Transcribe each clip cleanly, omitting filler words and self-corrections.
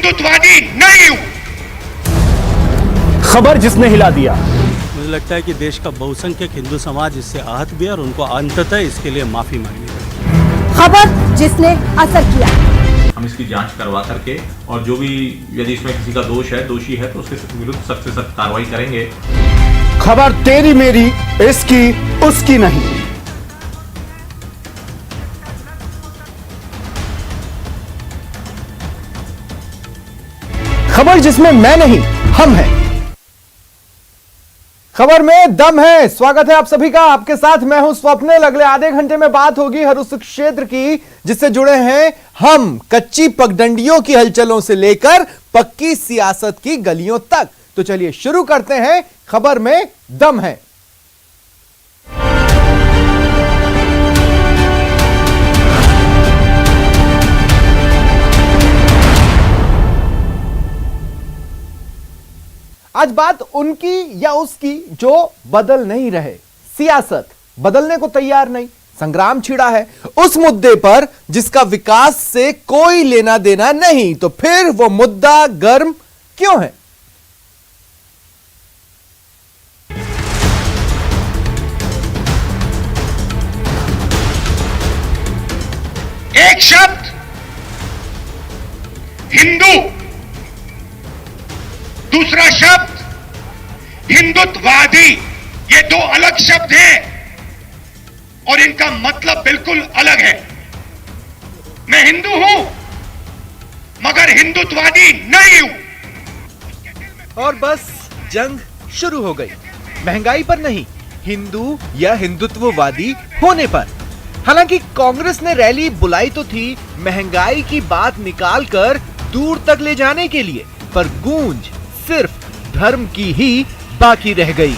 हिंदुत्ववादी नहीं हूं। खबर जिसने हिला दिया। मुझे लगता है कि देश का बहुसंख्यक हिंदू समाज इससे आहत भी है और उनको अंततः इसके लिए माफी मांगनी पड़ेगी। खबर जिसने असर किया। हम इसकी जांच करवा करके और जो भी यदि इसमें किसी का दोष है, दोषी है, तो उसके विरुद्ध सख्त से सख्त कार्रवाई करेंगे। खबर तेरी मेरी, इसकी उसकी नहीं। खबर जिसमें मैं नहीं, हम हैं। खबर में दम है। स्वागत है आप सभी का। आपके साथ मैं हूं स्वप्निल। अगले आधे घंटे में बात होगी हर उस क्षेत्र की जिससे जुड़े हैं हम, कच्ची पगडंडियों की हलचलों से लेकर पक्की सियासत की गलियों तक। तो चलिए शुरू करते हैं। खबर में दम है। आज बात उनकी या उसकी जो बदल नहीं रहे, सियासत बदलने को तैयार नहीं, संग्राम छिड़ा है उस मुद्दे पर जिसका विकास से कोई लेना देना नहीं। तो फिर वो मुद्दा गर्म क्यों है? एक शब्द हिंदू, दूसरा शब्द हिंदुत्ववादी। ये दो अलग शब्द हैं और इनका मतलब बिल्कुल अलग है। मैं हिंदू हूं मगर हिंदुत्ववादी नहीं हूं। और बस जंग शुरू हो गई। महंगाई पर नहीं, हिंदू या हिंदुत्ववादी होने पर। हालांकि कांग्रेस ने रैली बुलाई तो थी महंगाई की बात निकालकर दूर तक ले जाने के लिए, पर गूंज सिर्फ धर्म की ही बाकी रह गई।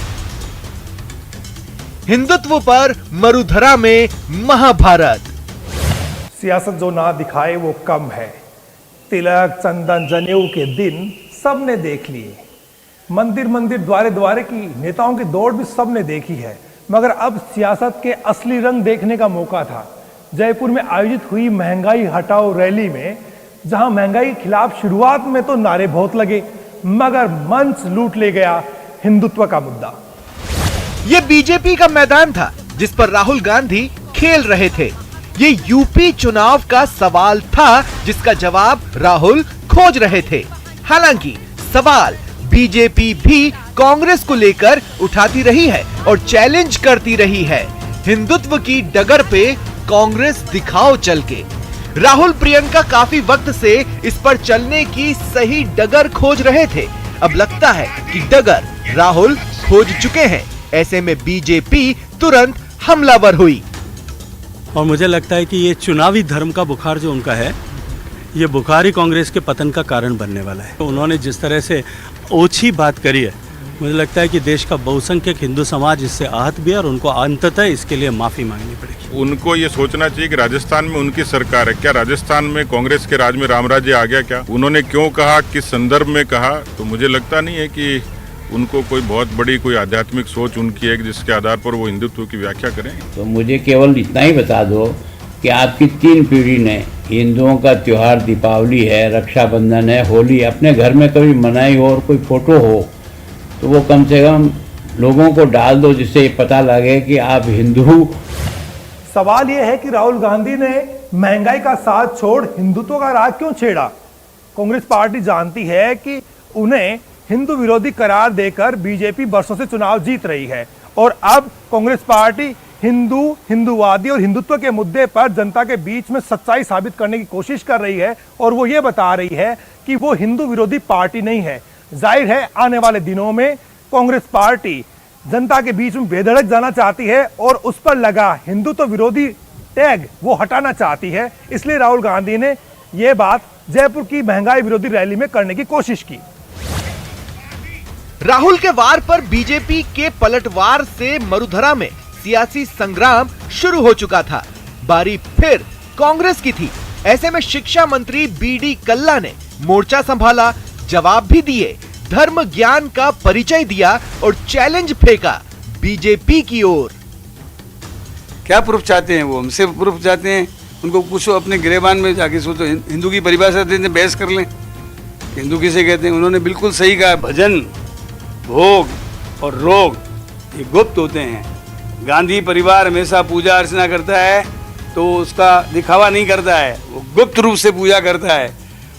हिंदुत्व पर मरुधरा में महाभारत। सियासत जो ना दिखाए वो कम है। तिलक, चंदन, जनेऊ के दिन सबने देख लिए। मंदिर मंदिर, द्वारे द्वारे की नेताओं की दौड़ भी सबने देखी है। मगर अब सियासत के असली रंग देखने का मौका था। जयपुर में आयोजित हुई महंगाई हटाओ रैली में, जहां महंगाई के खिलाफ शुरुआत में तो नारे बहुत लगे, मगर मंच लूट ले गया हिंदुत्व का मुद्दा। ये बीजेपी का मैदान था जिस पर राहुल गांधी खेल रहे थे। ये यूपी चुनाव का सवाल था जिसका जवाब राहुल खोज रहे थे। हालांकि सवाल बीजेपी भी कांग्रेस को लेकर उठाती रही है और चैलेंज करती रही है। हिंदुत्व की डगर पे कांग्रेस दिखाओ चल के। राहुल प्रियंका काफी वक्त से इस पर चलने की सही डगर खोज रहे थे। अब लगता है कि डगर राहुल खोज चुके हैं। ऐसे में बीजेपी तुरंत हमलावर हुई। और मुझे लगता है कि ये चुनावी धर्म का बुखार जो उनका है, ये बुखार ही कांग्रेस के पतन का कारण बनने वाला है। तो उन्होंने जिस तरह से ओछी बात करी है, मुझे लगता है कि देश का बहुसंख्यक हिंदू समाज इससे आहत भी है और उनको अंततः इसके लिए माफी मांगनी पड़ेगी। उनको ये सोचना चाहिए कि राजस्थान में उनकी सरकार है। क्या राजस्थान में कांग्रेस के राज में राम राज्य आ गया क्या? उन्होंने क्यों कहा, किस संदर्भ में कहा? तो मुझे लगता नहीं है कि उनको कोई बहुत बड़ी कोई आध्यात्मिक सोच उनकी है जिसके आधार पर वो हिंदुत्व की व्याख्या करें। तो मुझे केवल इतना ही बता दो कि आपकी 3 पीढ़ी ने हिंदुओं का त्योहार दीपावली है, रक्षाबंधन है, होली अपने घर में कभी मनाई हो और कोई फोटो हो तो वो कम से कम लोगों को डाल दो जिससे ये पता लगे कि आप हिंदू। सवाल यह है कि राहुल गांधी ने महंगाई का साथ छोड़ हिंदुत्व का राग क्यों छेड़ा? कांग्रेस पार्टी जानती है कि उन्हें हिंदू विरोधी करार देकर बीजेपी वर्षों से चुनाव जीत रही है और अब कांग्रेस पार्टी हिंदू, हिंदूवादी और हिंदुत्व के मुद्दे पर जनता के बीच में सच्चाई साबित करने की कोशिश कर रही है और वो ये बता रही है कि वो हिंदू विरोधी पार्टी नहीं है। जाहिर है आने वाले दिनों में कांग्रेस पार्टी जनता के बीच में बेधड़क जाना चाहती है और उस पर लगा हिंदुत्व विरोधी टैग वो हटाना चाहती है। इसलिए राहुल गांधी ने यह बात जयपुर की महंगाई विरोधी रैली में करने की कोशिश की। राहुल के वार पर बीजेपी के पलटवार से मरुधरा में सियासी संग्राम शुरू हो चुका था। बारी फिर कांग्रेस की थी। ऐसे में शिक्षा मंत्री बीडी कल्ला ने मोर्चा संभाला, जवाब भी दिए, धर्म ज्ञान का परिचय दिया और चैलेंज फेंका बीजेपी की ओर। क्या प्रूफ चाहते हैं? वो हमसे प्रूफ चाहते हैं। उनको पूछो, अपने गिरेबान में जाके सोचो, हिंदू की परिभाषा देने बहस कर लें। हिंदू किसे कहते हैं? उन्होंने बिल्कुल सही कहा, भजन, भोग और रोग ये गुप्त होते हैं। गांधी परिवार हमेशा पूजा अर्चना करता है तो उसका दिखावा नहीं करता है, वो गुप्त रूप से पूजा करता है।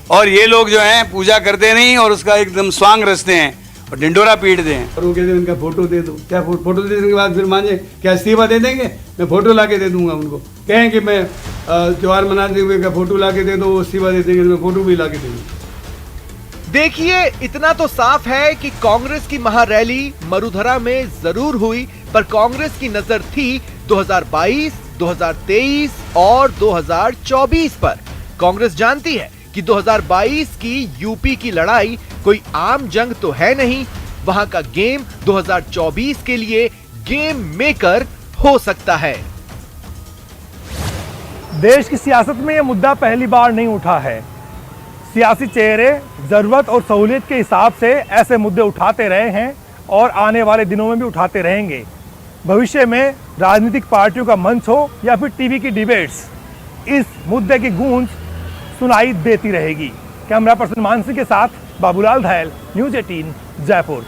और ये लोग जो हैं पूजा करते नहीं और उसका एकदम स्वांग रचते हैं और ढिंडोरा पीटते हैं। और वो कहते हैं उनका फोटो दे दो, क्या फोटो देने के बाद फिर माने क्या इस्तीफा दे देंगे? मैं फोटो ला के दे दूंगा उनको। कहें कि मैं त्यौहार मनाते हुए का फोटो ला के दे दो, वो इस्तीफा दे देंगे तो मैं फोटो भी ला के दे दूंगा। देखिए, इतना तो साफ है कि कांग्रेस की महारैली मरुधरा में जरूर हुई, पर कांग्रेस की नजर थी 2022, 2023 और 2024 पर। कांग्रेस जानती है कि 2022 की यूपी की लड़ाई कोई आम जंग तो है नहीं, वहां का गेम 2024 के लिए गेम मेकर हो सकता है। देश की सियासत में यह मुद्दा पहली बार नहीं उठा है। सियासी चेहरे जरूरत और सहूलियत के हिसाब से ऐसे मुद्दे उठाते रहे हैं और आने वाले दिनों में भी उठाते रहेंगे। भविष्य में राजनीतिक पार्टियों का मंच हो या फिर टीवी की डिबेट्स, इस मुद्दे की गूंज सुनाई देती रहेगी। कैमरा पर्सन मानसी के साथ बाबूलाल धायल, न्यूज़ 18 जयपुर।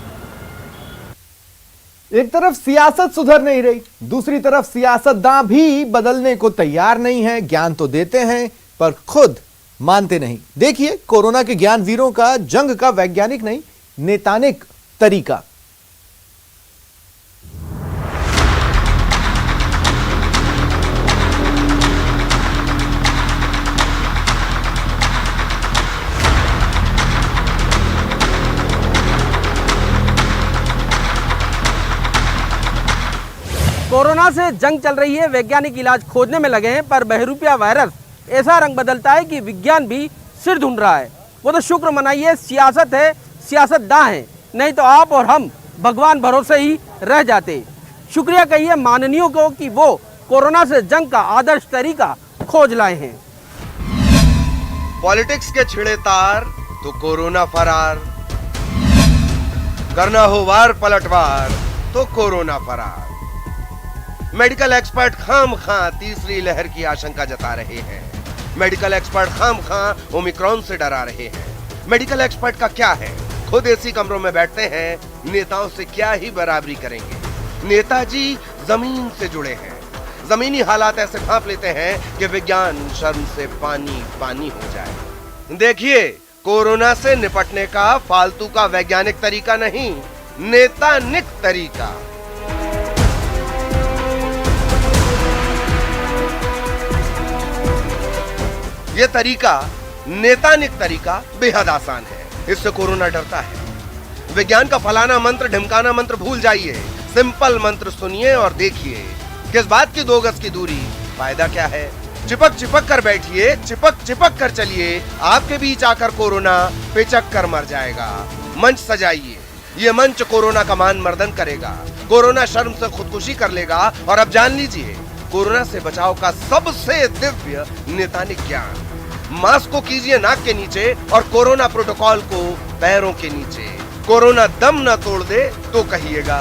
एक तरफ सियासत सुधर नहीं रही, दूसरी तरफ सियासतदां भी बदलने को तैयार नहीं है। ज्ञान तो देते हैं पर खुद मानते नहीं। देखिए कोरोना के ज्ञान वीरों का जंग का वैज्ञानिक नहीं, नेतानिक तरीका। कोरोना से जंग चल रही है, वैज्ञानिक इलाज खोजने में लगे हैं, पर बहरूपिया वायरस ऐसा रंग बदलता है कि विज्ञान भी सिर ढूंढ रहा है। वो तो शुक्र मनाइए सियासत है, सियासतदां हैं, नहीं तो आप और हम भगवान भरोसे ही रह जाते। शुक्रिया कहिए माननीयों को कि वो कोरोना से जंग का आदर्श तरीका खोज लाए हैं। पॉलिटिक्स के छिड़े तार तो कोरोना फरार, करना हो वार पलटवार तो कोरोना फरार। मेडिकल एक्सपर्ट खामखां तीसरी लहर की आशंका जता रहे हैं। मेडिकल एक्सपर्ट खामखां ओमिक्रॉन से डरा रहे हैं। मेडिकल एक्सपर्ट का क्या है, खुद एसी कमरों में बैठते हैं, नेताओं से क्या ही बराबरी करेंगे। नेताजी जमीन से जुड़े हैं, जमीनी हालात ऐसे भांप लेते हैं कि विज्ञान शर्म से पानी पानी हो जाए। देखिए, कोरोना से निपटने का फालतू का वैज्ञानिक तरीका नहीं, नेतानिक तरीका। ये तरीका, नेतानिक तरीका बेहद आसान है। इससे कोरोना डरता है। विज्ञान का फलाना मंत्र ढिमकाना मंत्र भूल जाइए, सिंपल मंत्र सुनिए और देखिए किस बात की 2 गज की दूरी, फायदा क्या है। चिपक चिपक कर बैठिए, चिपक चिपक कर चलिए, आपके बीच आकर कोरोना पिचक कर मर जाएगा। मंच सजाइए, ये मंच कोरोना का मान मर्दन करेगा। कोरोना शर्म से खुदकुशी कर लेगा। और अब जान लीजिए कोरोना से बचाव का सबसे दिव्य नेतानिक ज्ञान। मास्क को कीजिए नाक के नीचे और कोरोना प्रोटोकॉल को पैरों के नीचे। कोरोना दम न तोड़ दे तो कहिएगा।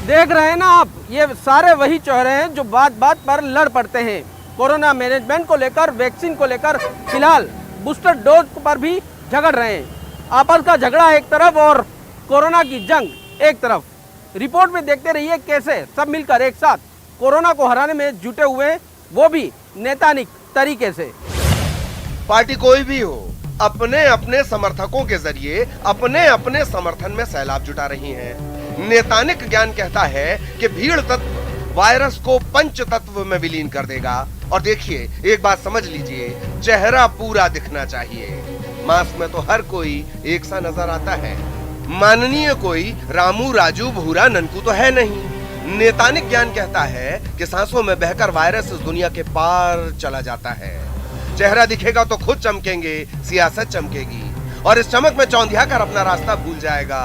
देख रहे हैं ना आप, ये सारे वही चेहरे हैं जो बात बात पर लड़ पड़ते हैं। कोरोना मैनेजमेंट को लेकर, वैक्सीन को लेकर, फिलहाल बूस्टर डोज पर भी झगड़ रहे हैं। आपस का झगड़ा एक तरफ और कोरोना की जंग एक तरफ। रिपोर्ट में देखते रहिए कैसे सब मिलकर एक साथ कोरोना को हराने में जुटे हुए, वो भी नेतानिक तरीके से। पार्टी कोई भी हो, अपने अपने समर्थकों के जरिए अपने अपने समर्थन में सैलाब जुटा रही हैं। नेतानिक ज्ञान कहता है कि भीड़ तत्व वायरस को पंच तत्व में विलीन कर देगा। और देखिए, एक बात समझ लीजिए, चेहरा पूरा दिखना चाहिए। मास्क में तो हर कोई एक सा नजर आता है। माननीय कोई रामू, राजू, भूरा, ननकू तो है नहीं। नेतानिक ज्ञान कहता है कि सांसों में बहकर वायरस इस दुनिया के पार चला जाता है। चेहरा दिखेगा तो खुद चमकेंगे, सियासत चमकेगी और इस चमक में चौंधिया कर अपना रास्ता भूल जाएगा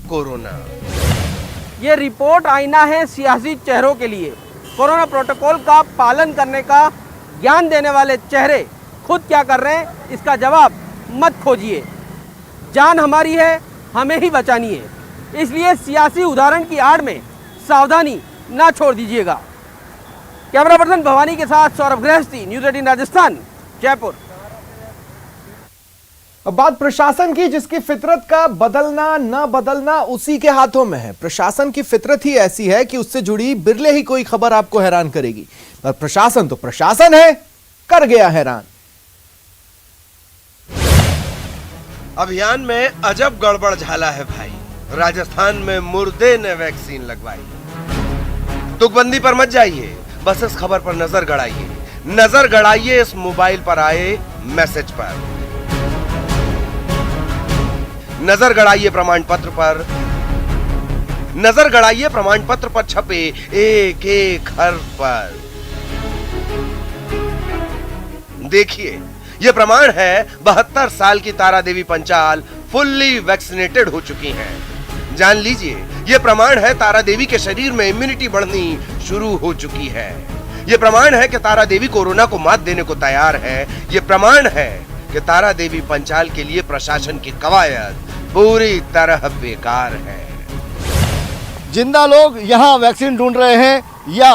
कोरोना। ये रिपोर्ट आईना है सियासी चेहरों के लिए। कोरोना प्रोटोकॉल का पालन करने का ज्ञान देने वाले चेहरे खुद क्या कर रहे हैं, इसका जवाब मत खोजिए। जान हमारी है, हमें ही बचानी है, इसलिए सियासी उदाहरण की आड़ में सावधानी ना छोड़ दीजिएगा। कैमरा पर्सन भवानी के साथ सौरभ गृहस्थी, न्यूज़ 18 राजस्थान, जयपुर। अब बात प्रशासन की, जिसकी फितरत का बदलना न बदलना उसी के हाथों में है। प्रशासन की फितरत ही ऐसी है कि उससे जुड़ी बिरले ही कोई खबर आपको हैरान करेगी, पर प्रशासन तो प्रशासन है, कर गया हैरान। अभियान में अजब गड़बड़ झाला है भाई। राजस्थान में मुर्दे ने वैक्सीन लगवाई। तुकबंदी पर मत जाइए, बस इस खबर पर नजर गड़ाइए। नजर गड़ाइए इस मोबाइल पर आए मैसेज पर, नजर गड़ाइए प्रमाण पत्र पर, नजर गड़ाइए प्रमाण पत्र पर छपे एक एक हर्फ पर। देखिए, यह प्रमाण है 72 साल की तारा देवी पंचाल फुल्ली वैक्सीनेटेड हो चुकी हैं। जान लीजिए, यह प्रमाण है तारा देवी के शरीर में इम्यूनिटी बढ़नी शुरू हो चुकी है। यह प्रमाण है कि तारा देवी कोरोना को मात देने को तैयार है। यह प्रमाण है कि तारा देवी पंचाल के लिए प्रशासन की कवायद पूरी तरह बेकार है। जिंदा लोग यहाँ वैक्सीन ढूंढ रहे हैं या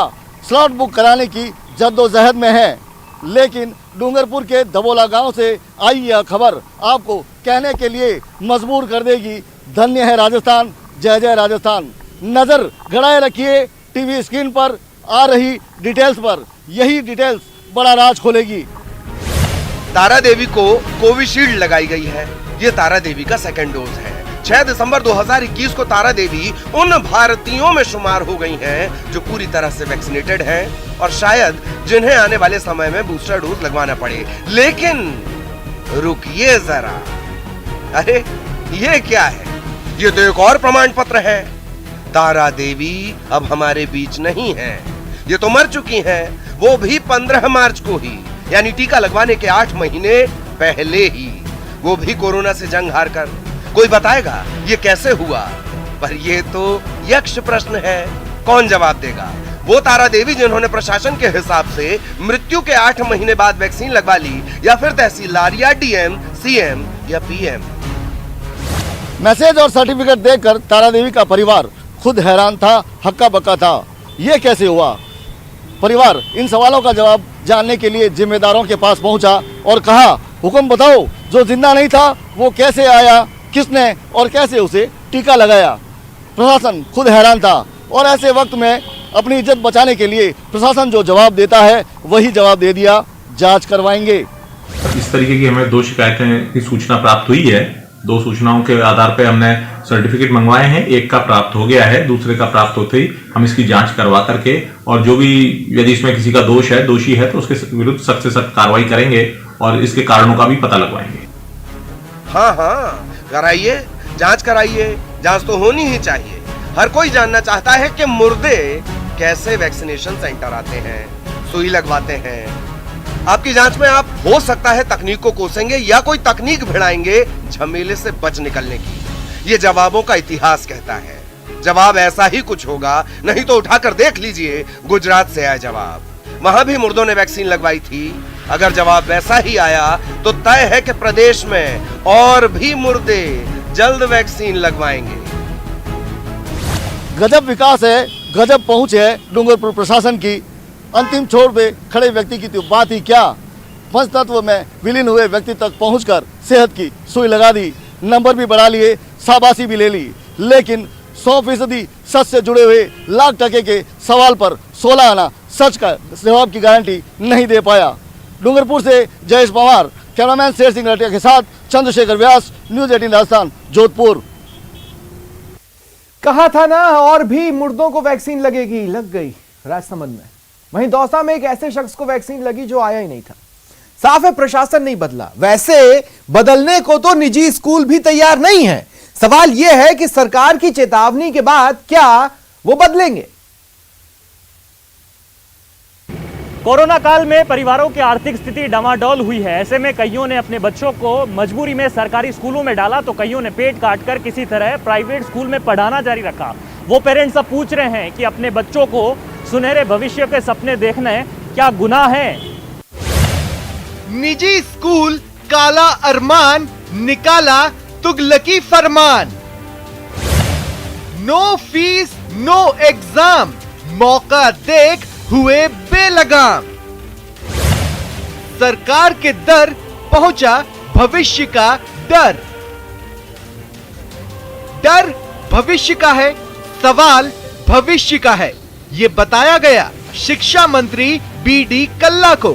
स्लॉट बुक कराने की जद्दोजहद में हैं, लेकिन डूंगरपुर के दबोला गांव से आई यह खबर आपको कहने के लिए मजबूर कर देगी, धन्य है राजस्थान, जय जय राजस्थान। नजर गड़ाए रखिए टीवी स्क्रीन पर आ रही डिटेल्स पर, यही डिटेल्स बड़ा राज खोलेगी। तारा देवी को कोविशील्ड लगाई गई है। ये तारा देवी का सेकंड डोज है। 6 दिसंबर 2021 को तारा देवी उन भारतीयों में शुमार हो गई हैं जो पूरी तरह से वैक्सीनेटेड हैं और शायद जिन्हें आने वाले समय में बूस्टर डोज लगवाना पड़े। लेकिन रुकिए जरा, अरे ये क्या है? ये तो एक और प्रमाण पत्र है। तारा देवी अब हमारे बीच नहीं है, ये तो मर चुकी हैं, वो भी 15 मार्च को ही, यानी टीका लगवाने के 8 महीने पहले ही, वो भी कोरोना से जंग हारकर। कोई बताएगा ये कैसे हुआ? पर ये तो यक्ष प्रश्न है, कौन जवाब देगा? वो तारा देवी जिन्होंने प्रशासन के हिसाब से मृत्यु के 8 महीने बाद वैक्सीन लगवा ली, या फिर तहसीलदार या डीएम, सीएम या पीएम? मैसेज और सर्टिफिकेट देखकर तारा देवी का परिवार खुद हैरान था, हक्का बक्का था। ये कैसे हुआ? परिवार इन सवालों का जवाब जानने के लिए जिम्मेदारों के पास पहुंचा और कहा, हुक्म बताओ, जो जिंदा नहीं था वो कैसे आया, किसने और कैसे उसे टीका लगाया? प्रशासन खुद हैरान था और ऐसे वक्त में अपनी इज्जत बचाने के लिए प्रशासन जो जवाब देता है वही जवाब दे दिया, जांच करवाएंगे। इस तरीके की हमें 2 शिकायतें की सूचना प्राप्त हुई है। 2 सूचनाओं के आधार पर हमने सर्टिफिकेट मंगवाए हैं। एक का प्राप्त हो गया है, दूसरे का प्राप्त होते ही हम इसकी जांच करवा करके और जो भी यदि इसमें किसी का दोष है, दोषी है, तो उसके विरुद्ध सख्त से सख्त कार्रवाई करेंगे और इसके कारणों का भी पता लगवाएंगे। हाँ, कराइए, जांच कराइए, जांच तो होनी ही चाहिए। हर कोई जानना चाहता है कि मुर्दे कैसे वैक्सीनेशन सेंटर आते हैं, सुई लगवाते हैं। आपकी जांच में आप हो सकता है तकनीक को कोसेंगे या कोई तकनीक भिड़ाएंगे झमेले से बच निकलने की। ये जवाबों का इतिहास कहता है। जवाब ऐसा ही कुछ होगा, नहीं तो उठाकर देख लीजिए गुजरात से आया जवाब। वहां भी मुर्दों ने वैक्सीन लगवाई थी। अगर जवाब वैसा ही आया तो तय है कि प्रदेश में और भी मुर्दे जल्द वैक्सीन लगवाएंगे। गजब विकास है, गजब पहुंच है डूंगरपुर प्रशासन की। अंतिम छोर पे खड़े व्यक्ति की तो बात ही क्या, पंचतत्व में विलीन हुए व्यक्ति तक पहुंचकर सेहत की सुई लगा दी, नंबर भी बढ़ा लिए, शाबाशी भी ले ली, लेकिन 100% सच से जुड़े हुए लाख टके के सवाल पर 16 आना सच का जवाब की गारंटी नहीं दे पाया। डूंगरपुर से जयेश पवार, कैमरामैन शेर सिंह रटिया के साथ चंद्रशेखर व्यास, न्यूज 18 राजस्थान, जोधपुर। कहा था ना और भी मुर्दों को वैक्सीन लगेगी, लग गई राजसमंद में। वहीं दौसा में एक ऐसे शख्स को वैक्सीन लगी जो आया ही नहीं था। साफ है प्रशासन नहीं बदला, वैसे बदलने को तो निजी स्कूल भी तैयार नहीं है। सवाल यह है कि सरकार की चेतावनी के बाद क्या वो बदलेंगे? कोरोना काल में परिवारों की आर्थिक स्थिति डामाडोल हुई है। ऐसे में कईयों ने अपने बच्चों को मजबूरी में सरकारी स्कूलों में डाला तो कईयों ने पेट काटकर किसी तरह प्राइवेट स्कूल में पढ़ाना जारी रखा। वो पेरेंट्स अब पूछ रहे हैं कि अपने बच्चों को सुनहरे भविष्य के सपने देखने क्या गुनाह है? निजी स्कूल काला अरमान, निकाला तुगलकी फरमान। नो फीस नो एग्जाम, मौका देख हुए बेलगाम। सरकार के दर पहुंचा भविष्य का डर। डर भविष्य का है, सवाल भविष्य का है, ये बताया गया शिक्षा मंत्री बीडी कल्ला को।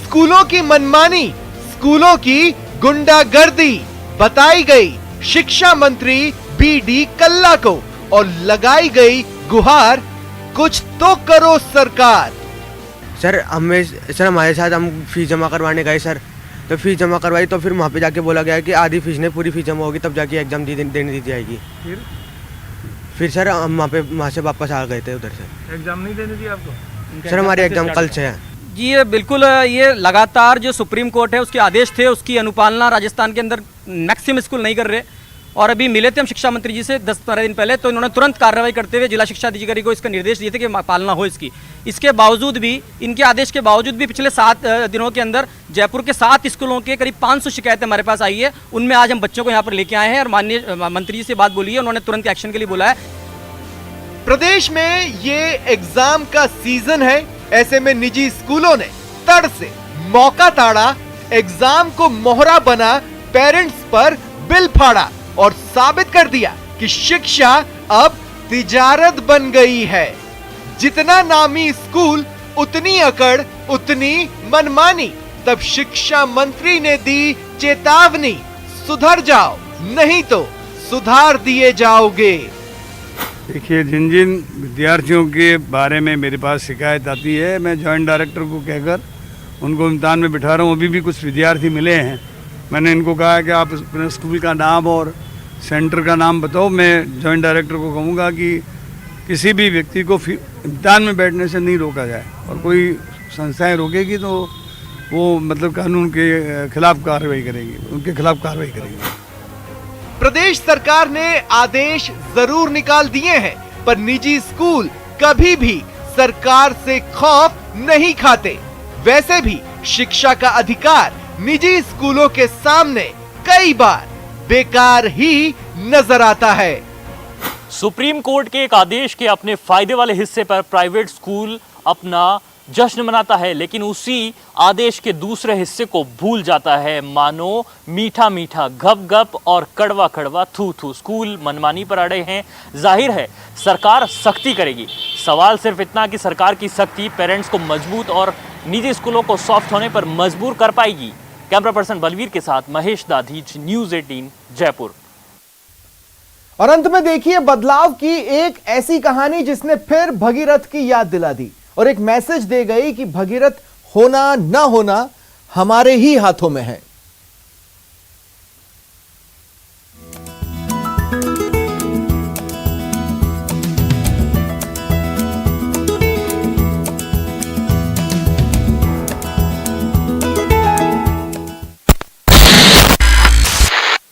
स्कूलों की मनमानी, स्कूलों की गुंडागर्दी बताई गई शिक्षा मंत्री बीडी कल्ला को और लगाई गई गुहार, कुछ तो करो सरकार। सर हमारे साथ हम फीस जमा करवाने गए सर, तो फीस जमा करवाई तो फिर वहाँ पे जाके बोला गया कि आधी फीस नहीं पूरी फीस जमा होगी तब जाके एग्जाम देने दी जाएगी। फिर सर हम वहाँ से वापस आ गए थे उधर से। एग्जाम नहीं देने दी आपको? सर हमारे एग्जाम कल से है जी। ये बिल्कुल ये लगातार जो सुप्रीम कोर्ट है उसके आदेश थे उसकी अनुपालना राजस्थान के अंदर मैक्सिमम स्कूल नहीं कर रहे। और अभी मिले थे हम शिक्षा मंत्री जी से 10-15 दिन पहले, तो इन्होंने तुरंत कार्रवाई करते हुए जिला शिक्षा अधिकारी को इसका निर्देश दिए थे कि पालना हो इसकी। इसके बावजूद भी, इनके आदेश के बावजूद भी पिछले 7 दिनों के अंदर जयपुर के 7 स्कूलों के करीब 500 शिकायतें हमारे पास आई है। उनमें आज हम बच्चों को यहाँ पर लेके आए हैं और माननीय मंत्री जी से बात बोली है, उन्होंने तुरंत एक्शन के लिए बोला है। प्रदेश में ये एग्जाम का सीजन है, ऐसे में निजी स्कूलों ने तड़ से मौका ताड़ा, एग्जाम को मोहरा बना, पेरेंट्स पर बिल फाड़ा और साबित कर दिया कि शिक्षा अब तिजारत बन गई है। जितना नामी स्कूल उतनी अकड़, उतनी मनमानी। तब शिक्षा मंत्री ने दी चेतावनी, सुधर जाओ नहीं तो सुधार दिए जाओगे। देखिए, जिन जिन विद्यार्थियों के बारे में मेरे पास शिकायत आती है, मैं जॉइंट डायरेक्टर को कहकर उनको इम्तिहान में बिठा रहा हूँ। अभी भी कुछ विद्यार्थी मिले हैं, मैंने इनको कहा कि आप अपने स्कूल का नाम और सेंटर का नाम बताओ। मैं जॉइंट डायरेक्टर को कहूँगा कि किसी भी व्यक्ति को इम्तिहान में बैठने से नहीं रोका जाए, और कोई संस्थाएं रोकेगी तो वो मतलब कानून के खिलाफ कार्रवाई करेगी, उनके खिलाफ कार्रवाई करेगी। प्रदेश सरकार ने आदेश जरूर निकाल दिए हैं, पर निजी स्कूल कभी भी सरकार से खौफ नहीं खाते। वैसे भी शिक्षा का अधिकार निजी स्कूलों के सामने कई बार बेकार ही नजर आता है। सुप्रीम कोर्ट के एक आदेश के अपने फायदे वाले हिस्से पर प्राइवेट स्कूल अपना जश्न मनाता है, लेकिन उसी आदेश के दूसरे हिस्से को भूल जाता है। मानो मीठा मीठा गप गप और कड़वा कड़वा थू थू। स्कूल मनमानी पर अड़े हैं, जाहिर है सरकार सख्ती करेगी। सवाल सिर्फ इतना कि सरकार की सख्ती पेरेंट्स को मजबूत और निजी स्कूलों को सॉफ्ट होने पर मजबूर कर पाएगी। कैमरा पर्सन बलवीर के साथ महेश दाधीच, न्यूज़ 18 जयपुर। और अंत में देखिए बदलाव की एक ऐसी कहानी जिसने फिर भगीरथ की याद दिला दी और एक मैसेज दे गई कि भगीरथ होना ना होना हमारे ही हाथों में है।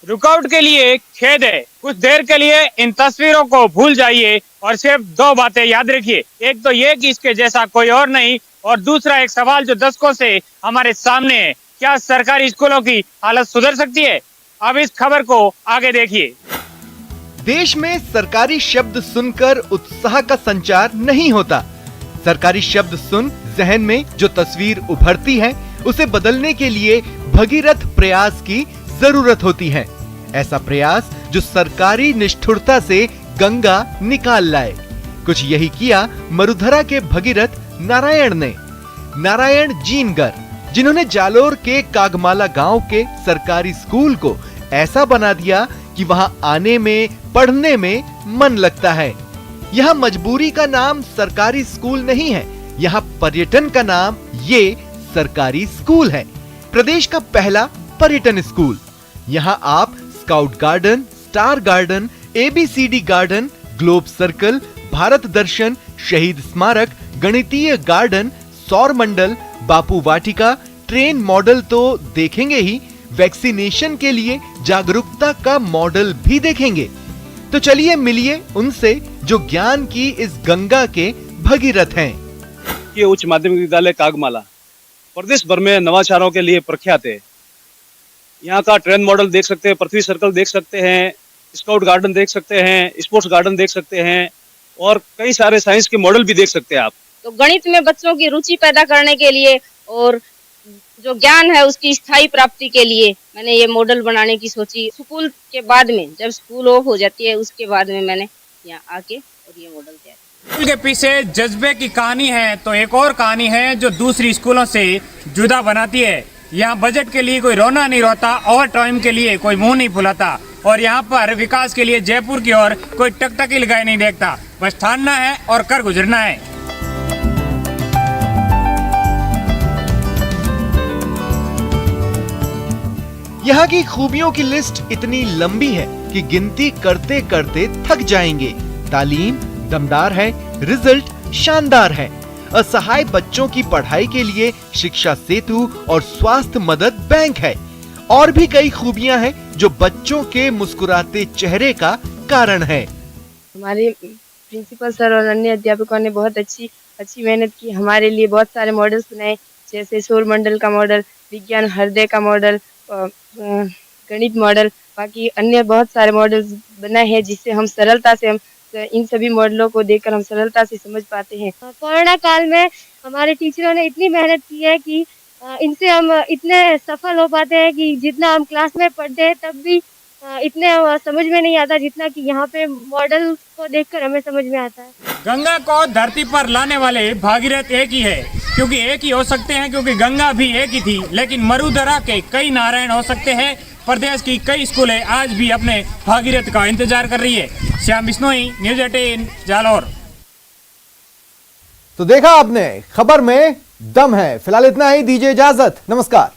रुकावट के लिए खेद है। कुछ देर के लिए इन तस्वीरों को भूल जाइए और सिर्फ 2 बातें याद रखिए। एक तो ये कि इसके जैसा कोई और नहीं, और दूसरा एक सवाल जो दशकों से हमारे सामने है, क्या सरकारी स्कूलों की हालत सुधर सकती है? अब इस खबर को आगे देखिए। देश में सरकारी शब्द सुनकर उत्साह का संचार नहीं होता। सरकारी शब्द सुन जहन में जो तस्वीर उभरती है उसे बदलने के लिए भगीरथ प्रयास की जरूरत होती है। ऐसा प्रयास जो सरकारी निष्ठुरता से गंगा निकाल लाए। कुछ यही किया मरुधरा के भगीरथ नारायण ने। नारायण जीनगर, जिन्होंने जालोर के कागमाला गांव के सरकारी स्कूल को ऐसा बना दिया कि वहां आने में, पढ़ने में मन लगता है। यहाँ मजबूरी का नाम सरकारी स्कूल नहीं है, यहाँ पर्यटन का नाम ये सरकारी स्कूल है। प्रदेश का पहला पर्यटन स्कूल। यहाँ आप scout garden, star garden, ABCD garden, globe circle, Bharat Darshan, Shaheed Smarak, गणितीय गार्डन, सौर मंडल, बापू वाटिका, ट्रेन मॉडल तो देखेंगे ही, वैक्सीनेशन के लिए जागरूकता का मॉडल भी देखेंगे। तो चलिए मिलिए उनसे जो ज्ञान की इस गंगा के भगीरथ हैं। ये उच्च माध्यमिक विद्यालय कागमाला प्रदेश भर में नवाचारों के लिए प्रख्यात है। यहाँ का ट्रेन मॉडल देख सकते हैं, पृथ्वी सर्कल देख सकते हैं, स्काउट गार्डन देख सकते हैं, स्पोर्ट्स गार्डन देख सकते हैं और कई सारे साइंस के मॉडल भी देख सकते हैं आप। तो गणित में बच्चों की रुचि पैदा करने के लिए और जो ज्ञान है उसकी स्थायी प्राप्ति के लिए मैंने ये मॉडल बनाने की सोची। स्कूल के बाद में, जब स्कूल ऑफ हो जाती है उसके बाद में मैंने यहाँ आके और ये मॉडल तैयार। स्कूल के पीछे जज्बे की कहानी है तो एक और कहानी है जो दूसरी स्कूलों से जुदा बनाती है। यहाँ बजट के लिए कोई रोना नहीं रोता, ओवर टाइम के लिए कोई मुंह नहीं फुलाता, और यहाँ पर विकास के लिए जयपुर की ओर कोई टकटकी लगाए नहीं देखता। बस ठानना है और कर गुजरना है। यहाँ की खूबियों की लिस्ट इतनी लंबी है कि गिनती करते करते थक जाएंगे। तालीम दमदार है, रिजल्ट शानदार है। असहाय बच्चों की पढ़ाई के लिए शिक्षा सेतु और स्वास्थ्य मदद बैंक है। और भी कई खूबियां हैं जो बच्चों के मुस्कुराते चेहरे का कारण है। हमारे प्रिंसिपल सर और अन्य अध्यापकों ने बहुत अच्छी मेहनत की। हमारे लिए बहुत सारे मॉडल्स बनाए, जैसे सौर मंडल का मॉडल, विज्ञान हृदय का मॉडल, गणित मॉडल, बाकी अन्य बहुत सारे मॉडल्स बनाए हैं जिससे हम सरलता से इन सभी मॉडलों को देखकर हम सरलता से समझ पाते हैं। कोरोना काल में हमारे टीचरों ने इतनी मेहनत की है कि इनसे हम इतने सफल हो पाते हैं कि जितना हम क्लास में पढ़ते हैं तब भी इतने समझ में नहीं आता जितना कि यहाँ पे मॉडल को देखकर हमें समझ में आता है। गंगा को धरती पर लाने वाले भागीरथ एक ही है, क्योंकि एक ही हो सकते हैं, क्योंकि गंगा भी एक ही थी। लेकिन मरुधरा के कई नारायण हो सकते हैं। प्रदेश की कई स्कूलें आज भी अपने भागीरथ का इंतजार कर रही है। श्याम बिश्नोई, न्यूज़ 18 जालौर। तो देखा आपने, खबर में दम है। फिलहाल इतना ही, दीजिए इजाजत, नमस्कार।